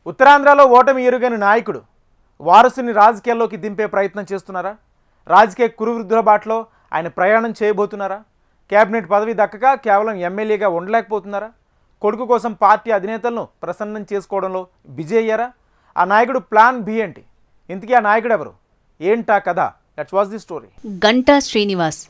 ఉత్తరాంధ్రలో ఓటమి ఎరుగని నాయకుడు వారసుని రాజకీయాల్లోకి దింపే ప్రయత్నం చేస్తున్నారా? రాజకీయ కురువృద్ధుల బాటలో ఆయన ప్రయాణం చేయబోతున్నారా? కేబినెట్ పదవి దక్కక కేవలం ఎమ్మెల్యేగా ఉండలేకపోతున్నారా? కొడుకు కోసం పార్టీ అధినేతలను ప్రసన్నం చేసుకోవడంలో బిజీ అయ్యారా? ఆ నాయకుడు ప్లాన్ బి ఏంటి? ఇంతకీ ఆ నాయకుడు ఎవరు? ఏంటా కథ? Let's watch the story. Ganta Srinivas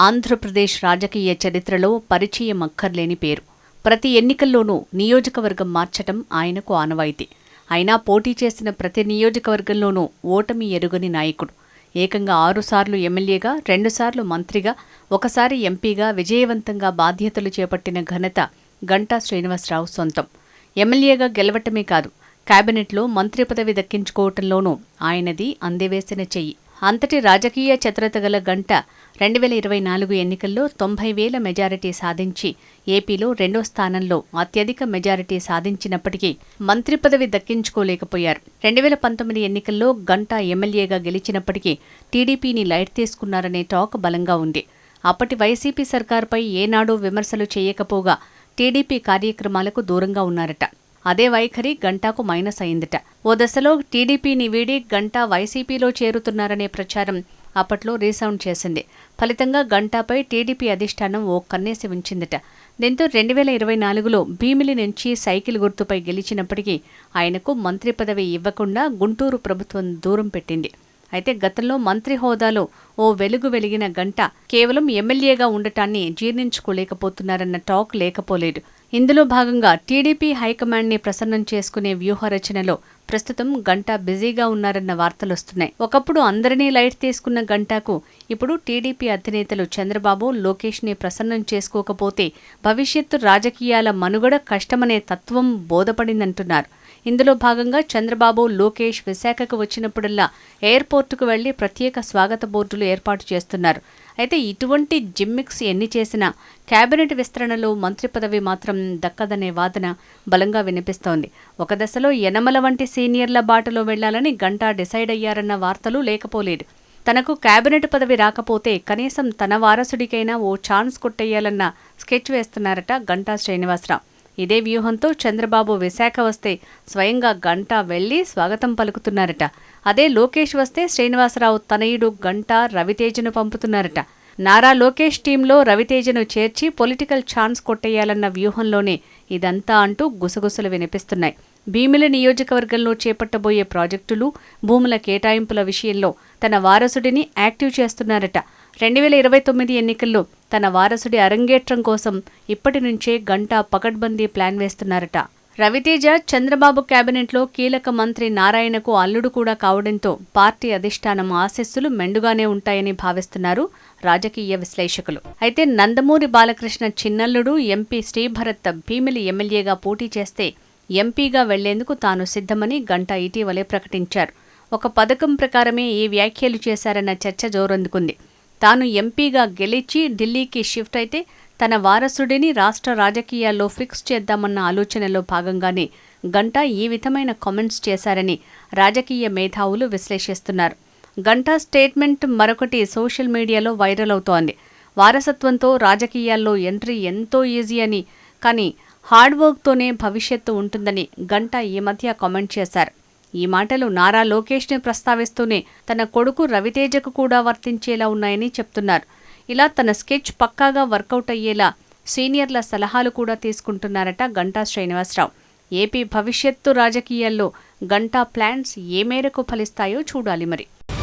Andhra Pradesh రాజకీయ చరిత్రలో పరిచయం అక్కర్లేని పేరు. ప్రతి ఎన్నికల్లోనూ నియోజకవర్గం మార్చటం ఆయనకు ఆనవాయితీ. అయినా పోటీ చేసిన ప్రతి నియోజకవర్గంలోనూ ఓటమి ఎరుగని నాయకుడు. ఏకంగా 6 సార్లు ఎమ్మెల్యేగా, 2 సార్లు మంత్రిగా, 1 సారి ఎంపీగా విజయవంతంగా బాధ్యతలు చేపట్టిన ఘనత గంటా శ్రీనివాసరావు సొంతం. ఎమ్మెల్యేగా గెలవటమే కాదు, కేబినెట్లో మంత్రి పదవి దక్కించుకోవటంలోనూ ఆయనది అందెవేసిన చెయ్యి. అంతటి రాజకీయ చతురత గల గంటా 2024 ఎన్నికల్లో 90,000 మెజారిటీ సాధించి ఏపీలో 2వ స్థానంలో అత్యధిక మెజారిటీ సాధించినప్పటికీ మంత్రి పదవి దక్కించుకోలేకపోయారు. 2019 ఎన్నికల్లో గంటా ఎమ్మెల్యేగా గెలిచినప్పటికీ టీడీపీని లైట్ తీసుకున్నారనే టాక్ బలంగా ఉంది. అప్పటి వైసీపీ సర్కార్పై ఏనాడూ విమర్శలు చేయకపోగా టీడీపీ కార్యక్రమాలకు దూరంగా ఉన్నారట. అదే వైఖరి గంటాకు మైనస్ అయిందట. ఓ దశలో టీడీపీని వీడి గంటా వైసీపీలో చేరుతున్నారనే ప్రచారం అప్పట్లో రీసౌండ్ చేసింది. ఫలితంగా గంటాపై టీడీపీ అధిష్టానం ఓ కన్నేసి ఉంచిందట. దీంతో 2024లో భీమిలి నుంచి సైకిల్ గుర్తుపై గెలిచినప్పటికీ ఆయనకు మంత్రి పదవి ఇవ్వకుండా గుంటూరు ప్రభుత్వం దూరం పెట్టింది. అయితే గతంలో మంత్రి హోదాలో ఓ వెలుగు వెలిగిన గంటా కేవలం ఎమ్మెల్యేగా ఉండటాన్ని జీర్ణించుకోలేకపోతున్నారన్న టాక్ లేకపోలేదు. ఇందులో భాగంగా టీడీపీ హైకమాండ్ని ప్రసన్నం చేసుకునే వ్యూహరచనలో ప్రస్తుతం గంటా బిజీగా ఉన్నారన్న వార్తలొస్తున్నాయి. ఒకప్పుడు అందరినీ లైట్ తీసుకున్న గంటాకు ఇప్పుడు టీడీపీ అధినేతలు చంద్రబాబు, లోకేష్ని ప్రసన్నం చేసుకోకపోతే భవిష్యత్తు రాజకీయాల మనుగడ కష్టమనే తత్వం బోధపడిందంటున్నారు. ఇందులో భాగంగా చంద్రబాబు, లోకేష్ విశాఖకు వచ్చినప్పుడల్లా ఎయిర్పోర్టుకు వెళ్లి ప్రత్యేక స్వాగత బోర్డులు ఏర్పాటు చేస్తున్నారు. అయితే ఇటువంటి జిమ్మిక్స్ ఎన్ని చేసినా కేబినెట్ విస్తరణలో మంత్రి పదవి మాత్రం దక్కదనే వాదన బలంగా వినిపిస్తోంది. ఒక దశలో యనమల వంటి సీనియర్ల బాటలో వెళ్లాలని గంటా డిసైడ్ అయ్యారన్న వార్తలు లేకపోలేదు. తనకు కేబినెట్ పదవి రాకపోతే కనీసం తన వారసుడికైనా ఓ ఛాన్స్ కొట్టేయాలన్న స్కెచ్ వేస్తున్నారట గంటా శ్రీనివాసరావు. ఇదే వ్యూహంతో చంద్రబాబు విశాఖ వస్తే స్వయంగా గంటా వెళ్లి స్వాగతం పలుకుతున్నారట. అదే లోకేష్ వస్తే శ్రీనివాసరావు తనయుడు గంటా రవితేజను పంపుతున్నారట. నారా లోకేష్ టీంలో రవితేజను చేర్చి పొలిటికల్ ఛాన్స్ కొట్టేయాలన్న వ్యూహంలోనే ఇదంతా అంటూ గుసగుసలు వినిపిస్తున్నాయి. భీమిలి నియోజకవర్గంలో చేపట్టబోయే ప్రాజెక్టులు, భూముల కేటాయింపుల విషయంలో తన వారసుడిని యాక్టివ్ చేస్తున్నారట. 2029 ఎన్నికల్లో తన వారసుడి అరంగేట్రం కోసం ఇప్పటి నుంచే గంటా పకడ్బందీ ప్లాన్ వేస్తున్నారట. రవితేజ చంద్రబాబు కేబినెట్లో కీలక మంత్రి నారాయణకు అల్లుడు కూడా కావడంతో పార్టీ అధిష్టానం ఆశీస్సులు మెండుగానే ఉంటాయని భావిస్తున్నారు రాజకీయ విశ్లేషకులు. అయితే నందమూరి బాలకృష్ణ చిన్నల్లుడు ఎంపీ శ్రీభరత్ భీమిలి ఎమ్మెల్యేగా పోటీ చేస్తే ఎంపీగా వెళ్లేందుకు తాను సిద్ధమని గంటా ఇటీవలే ప్రకటించారు. ఒక పథకం ప్రకారమే ఈ వ్యాఖ్యలు చేశారన్న చర్చ జోరందుకుంది. తాను ఎంపీగా గెలిచి ఢిల్లీకి షిఫ్ట్ అయితే తన వారసుడిని రాష్ట్ర రాజకీయాల్లో ఫిక్స్ చేద్దామన్న ఆలోచనలో భాగంగానే గంటా ఈ విధమైన కామెంట్స్ చేశారని రాజకీయ మేధావులు విశ్లేషిస్తున్నారు. గంటా స్టేట్మెంట్ మరొకటి సోషల్ మీడియాలో వైరల్ అవుతోంది. వారసత్వంతో రాజకీయాల్లో ఎంట్రీ ఎంతో ఈజీ అని, కానీ హార్డ్ వర్క్తోనే భవిష్యత్తు ఉంటుందని గంటా ఈ మధ్య కామెంట్ చేశారు. ఈ మాటలు నారా లోకేష్ని ప్రస్తావిస్తూనే తన కొడుకు రవితేజకు కూడా వర్తించేలా ఉన్నాయని చెప్తున్నారు. ఇలా తన స్కెచ్ పక్కాగా వర్కౌట్ అయ్యేలా సీనియర్ల సలహాలు కూడా తీసుకుంటున్నారట గంటా శ్రీనివాసరావు. ఏపీ భవిష్యత్తు రాజకీయాల్లో గంటా ప్లాన్స్ ఏ మేరకు ఫలిస్తాయో చూడాలి మరి.